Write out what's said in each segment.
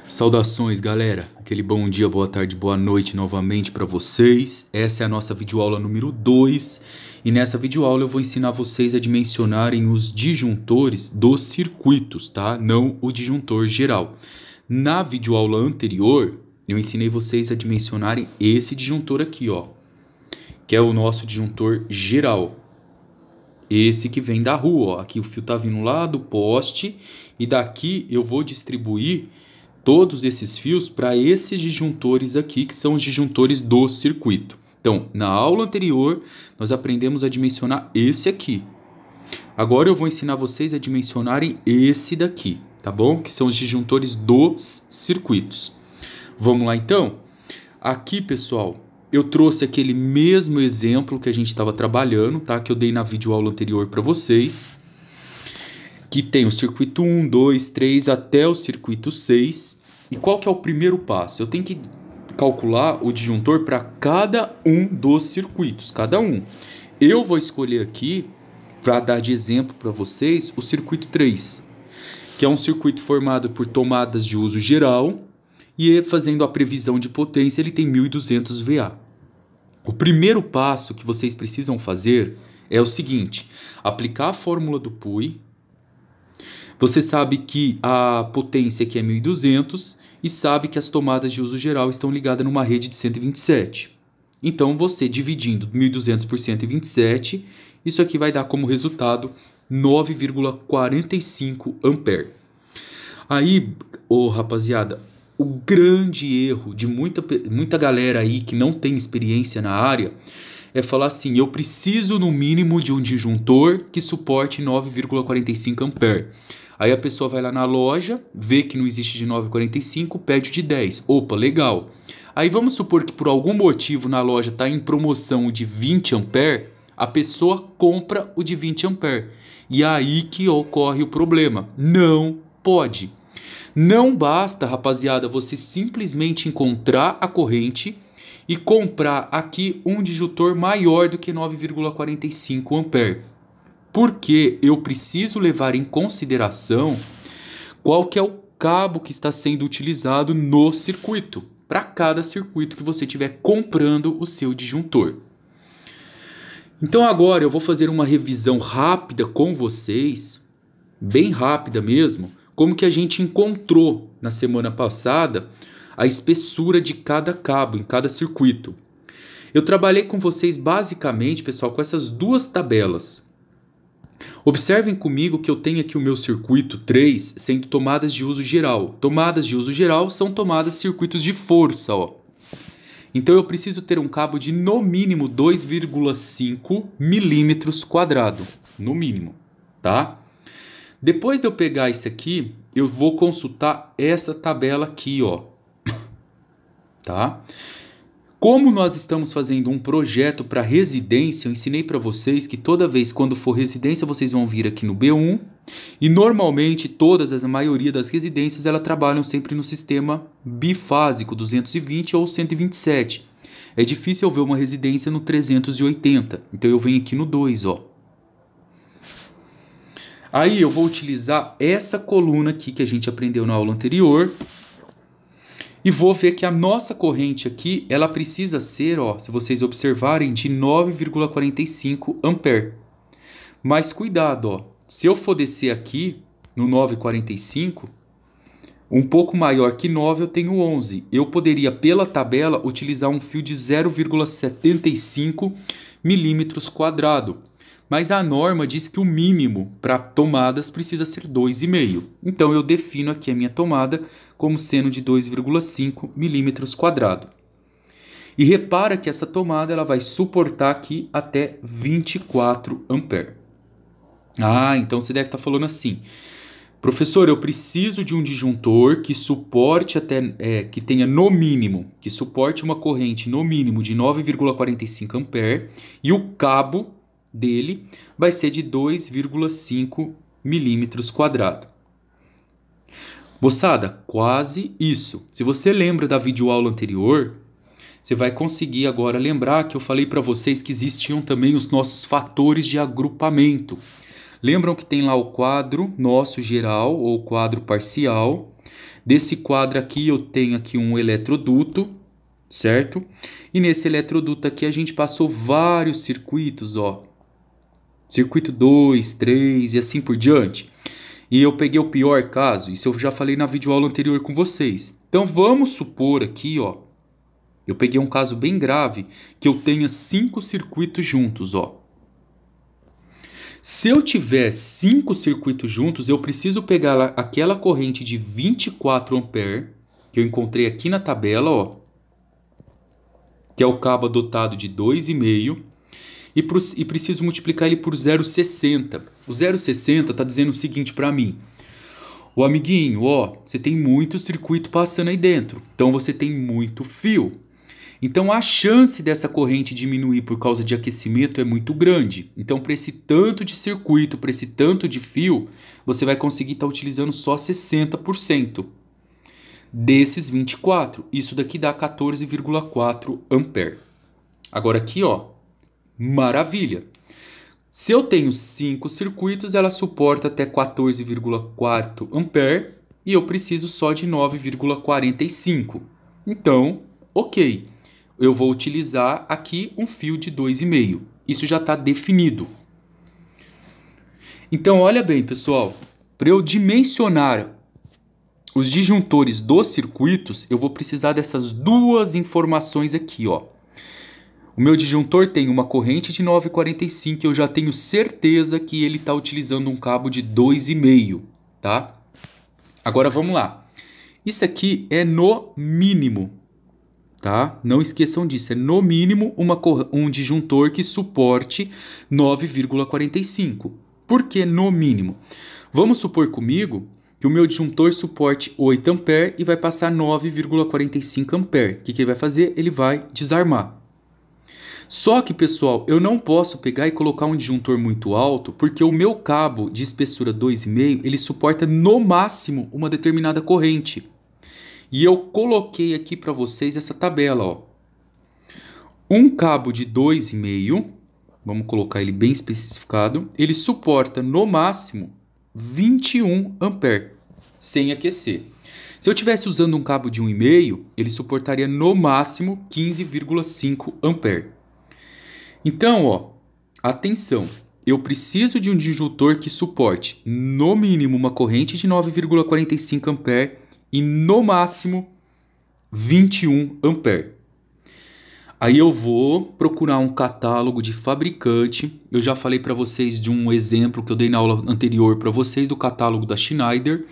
Saudações, galera. Aquele bom dia, boa tarde, boa noite novamente para vocês. Essa é a nossa videoaula número 2 e nessa videoaula eu vou ensinar vocês a dimensionarem os disjuntores dos circuitos, tá? Não o disjuntor geral. Na videoaula anterior, eu ensinei vocês a dimensionarem esse disjuntor aqui, ó, que é o nosso disjuntor geral. Esse que vem da rua, ó. Aqui o fio tá vindo lá do poste e daqui eu vou distribuir todos esses fios para esses disjuntores aqui, que são os disjuntores do circuito. Então, na aula anterior, nós aprendemos a dimensionar esse aqui. Agora eu vou ensinar vocês a dimensionarem esse daqui, tá bom? Que são os disjuntores dos circuitos. Vamos lá então? Aqui, pessoal, eu trouxe aquele mesmo exemplo que a gente estava trabalhando, tá? Que eu dei na videoaula anterior para vocês. Que tem o circuito 1, 2, 3 até o circuito 6. E qual que é o primeiro passo? Eu tenho que calcular o disjuntor para cada um dos circuitos, cada um. Eu vou escolher aqui, para dar de exemplo para vocês, o circuito 3, que é um circuito formado por tomadas de uso geral e fazendo a previsão de potência, ele tem 1200 VA. O primeiro passo que vocês precisam fazer é o seguinte: aplicar a fórmula do PUI. Você sabe que a potência aqui é 1200 e sabe que as tomadas de uso geral estão ligadas numa rede de 127. Então, você dividindo 1200 por 127, isso aqui vai dar como resultado 9,45 ampere. Aí, rapaziada, o grande erro de muita galera aí que não tem experiência na área é falar assim: eu preciso no mínimo de um disjuntor que suporte 9,45 ampere. Aí a pessoa vai lá na loja, vê que não existe de 9,45, pede o de 10. Opa, legal. Aí vamos supor que por algum motivo na loja está em promoção o de 20 ampere, a pessoa compra o de 20 ampere. E aí que ocorre o problema. Não pode. Não basta, rapaziada, você simplesmente encontrar a corrente e comprar aqui um disjuntor maior do que 9,45 ampere. Porque eu preciso levar em consideração qual que é o cabo que está sendo utilizado no circuito, para cada circuito que você estiver comprando o seu disjuntor. Então agora eu vou fazer uma revisão rápida com vocês, bem rápida mesmo, como que a gente encontrou na semana passada a espessura de cada cabo em cada circuito. Eu trabalhei com vocês basicamente, pessoal, com essas duas tabelas. Observem comigo que eu tenho aqui o meu circuito 3 sendo tomadas de uso geral. Tomadas de uso geral são tomadas circuitos de força, ó. Então eu preciso ter um cabo de no mínimo 2,5 milímetros quadrado, no mínimo, tá? Depois de eu pegar isso aqui, eu vou consultar essa tabela aqui, ó. Tá? Como nós estamos fazendo um projeto para residência, eu ensinei para vocês que toda vez quando for residência, vocês vão vir aqui no B1. E normalmente a maioria das residências, elas trabalham sempre no sistema bifásico, 220 ou 127. É difícil eu ver uma residência no 380. Então eu venho aqui no 2, ó. Aí eu vou utilizar essa coluna aqui que a gente aprendeu na aula anterior. E vou ver que a nossa corrente aqui, ela precisa ser, ó, se vocês observarem, de 9,45 ampere. Mas cuidado, ó, se eu for descer aqui no 9,45, um pouco maior que 9 eu tenho 11. Eu poderia, pela tabela, utilizar um fio de 0,75 milímetros quadrado. Mas a norma diz que o mínimo para tomadas precisa ser 2,5. Então eu defino aqui a minha tomada como sendo de 2,5 milímetros quadrado. E repara que essa tomada ela vai suportar aqui até 24 ampere. Ah, então você deve estar falando assim: professor, eu preciso de um disjuntor que suporte que tenha no mínimo, que suporte uma corrente no mínimo de 9,45 ampere e o cabo dele vai ser de 2,5 milímetros quadrado. Moçada, quase isso. Se você lembra da videoaula anterior, você vai conseguir agora lembrar que eu falei para vocês que existiam também os nossos fatores de agrupamento. Lembram que tem lá o quadro nosso geral ou quadro parcial. Desse quadro aqui eu tenho aqui um eletroduto, certo? E nesse eletroduto aqui a gente passou vários circuitos, ó. Circuito 2, 3 e assim por diante. E eu peguei o pior caso, isso eu já falei na videoaula anterior com vocês. Então vamos supor aqui, ó, eu peguei um caso bem grave, que eu tenha 5 circuitos juntos, ó. Se eu tiver 5 circuitos juntos, eu preciso pegar aquela corrente de 24 amperes, que eu encontrei aqui na tabela, ó, que é o cabo dotado de 2,5, e preciso multiplicar ele por 0,60. O 0,60 está dizendo o seguinte para mim. Ô amiguinho, ó, você tem muito circuito passando aí dentro, então você tem muito fio. Então a chance dessa corrente diminuir por causa de aquecimento é muito grande. Então para esse tanto de circuito, para esse tanto de fio, você vai conseguir estar utilizando só 60% desses 24. Isso daqui dá 14,4 ampere. Agora aqui, ó, maravilha. Se eu tenho 5 circuitos, ela suporta até 14,4 ampere e eu preciso só de 9,45. Então, ok. Eu vou utilizar aqui um fio de 2,5. Isso já está definido. Então, olha bem, pessoal. Para eu dimensionar os disjuntores dos circuitos, eu vou precisar dessas duas informações aqui, ó. O meu disjuntor tem uma corrente de 9,45 e eu já tenho certeza que ele está utilizando um cabo de 2,5, tá? Agora vamos lá. Isso aqui é no mínimo, tá? Não esqueçam disso, é no mínimo um disjuntor que suporte 9,45. Por que no mínimo? Vamos supor comigo que o meu disjuntor suporte 8 ampere e vai passar 9,45 ampere. O que ele vai fazer? Ele vai desarmar. Só que, pessoal, eu não posso pegar e colocar um disjuntor muito alto, porque o meu cabo de espessura 2,5, ele suporta no máximo uma determinada corrente. E eu coloquei aqui para vocês essa tabela, ó. Um cabo de 2,5, vamos colocar ele bem especificado, ele suporta no máximo 21 ampere, sem aquecer. Se eu estivesse usando um cabo de 1,5, ele suportaria no máximo 15,5 ampere. Então, ó, atenção, eu preciso de um disjuntor que suporte no mínimo uma corrente de 9,45 ampere e no máximo 21 ampere. Aí eu vou procurar um catálogo de fabricante. Eu já falei para vocês de um exemplo que eu dei na aula anterior para vocês do catálogo da Schneider.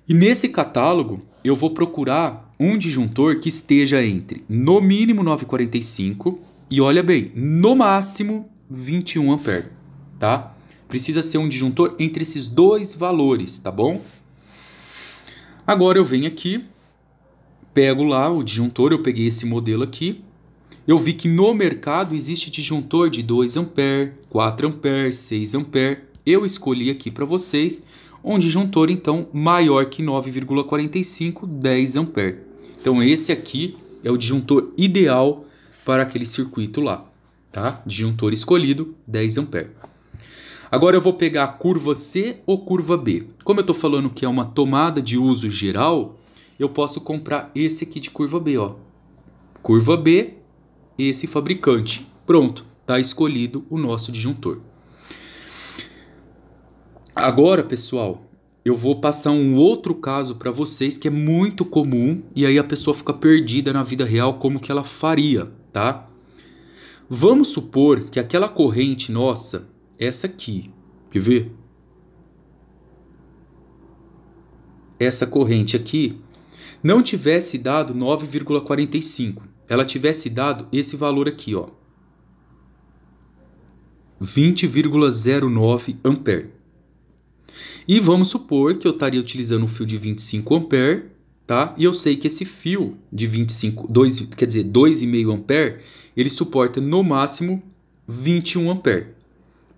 E nesse catálogo eu vou procurar um disjuntor que esteja entre no mínimo 9,45 e olha bem, no máximo 21 ampere, tá? Precisa ser um disjuntor entre esses dois valores, tá bom? Agora eu venho aqui, pego lá o disjuntor, eu peguei esse modelo aqui. Eu vi que no mercado existe disjuntor de 2 ampere, 4 ampere, 6 ampere. Eu escolhi aqui para vocês um disjuntor então maior que 9,45, 10 ampere. Então esse aqui é o disjuntor ideal para aquele circuito lá, tá? Disjuntor escolhido, 10 ampere. Agora eu vou pegar a curva C ou curva B. Como eu estou falando que é uma tomada de uso geral, eu posso comprar esse aqui de curva B, ó. Curva B, esse fabricante. Pronto, tá escolhido o nosso disjuntor. Agora, pessoal, eu vou passar um outro caso para vocês que é muito comum e aí a pessoa fica perdida na vida real como que ela faria, tá? Vamos supor que aquela corrente nossa, essa aqui, quer ver? Essa corrente aqui não tivesse dado 9,45. Ela tivesse dado esse valor aqui, ó. 20,09 ampere. E vamos supor que eu estaria utilizando um fio de 25 ampere, tá? E eu sei que esse fio de 2,5 ampere, ele suporta no máximo 21 ampere.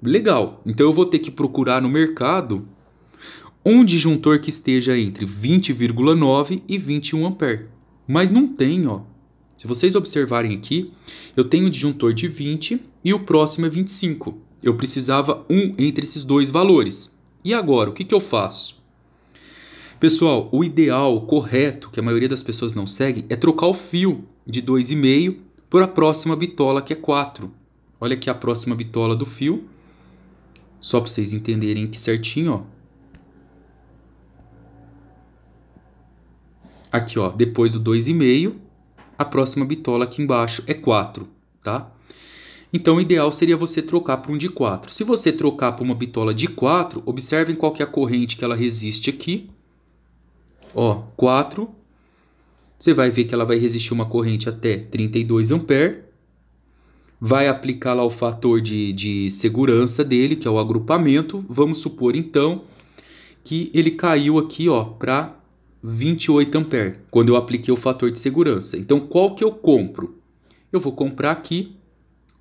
Legal. Então eu vou ter que procurar no mercado um disjuntor que esteja entre 20,9 e 21 ampere. Mas não tem, ó. Se vocês observarem aqui, eu tenho um disjuntor de 20 e o próximo é 25. Eu precisava um entre esses dois valores. E agora, o que eu faço? Pessoal, o ideal, o correto, que a maioria das pessoas não segue, é trocar o fio de 2,5 por a próxima bitola, que é 4. Olha aqui a próxima bitola do fio. Só para vocês entenderem aqui certinho, ó. Aqui, ó, depois do 2,5, a próxima bitola aqui embaixo é 4, tá? Então, o ideal seria você trocar para um de 4. Se você trocar para uma bitola de 4, observem qual que é a corrente que ela resiste aqui. Ó, 4. Você vai ver que ela vai resistir uma corrente até 32 amperes. Vai aplicar lá o fator de segurança dele, que é o agrupamento. Vamos supor, então, que ele caiu aqui, ó, para 28 amperes, quando eu apliquei o fator de segurança. Então, qual que eu compro? Eu vou comprar aqui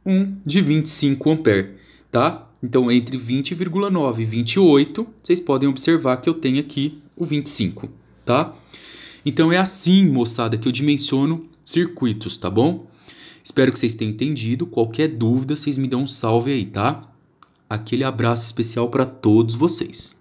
um de 25 amperes, tá? Então, entre 20,9 e 28, vocês podem observar que eu tenho aqui o 25, tá? Então, é assim, moçada, que eu dimensiono circuitos, tá bom? Espero que vocês tenham entendido. Qualquer dúvida, vocês me dão um salve aí, tá? Aquele abraço especial para todos vocês.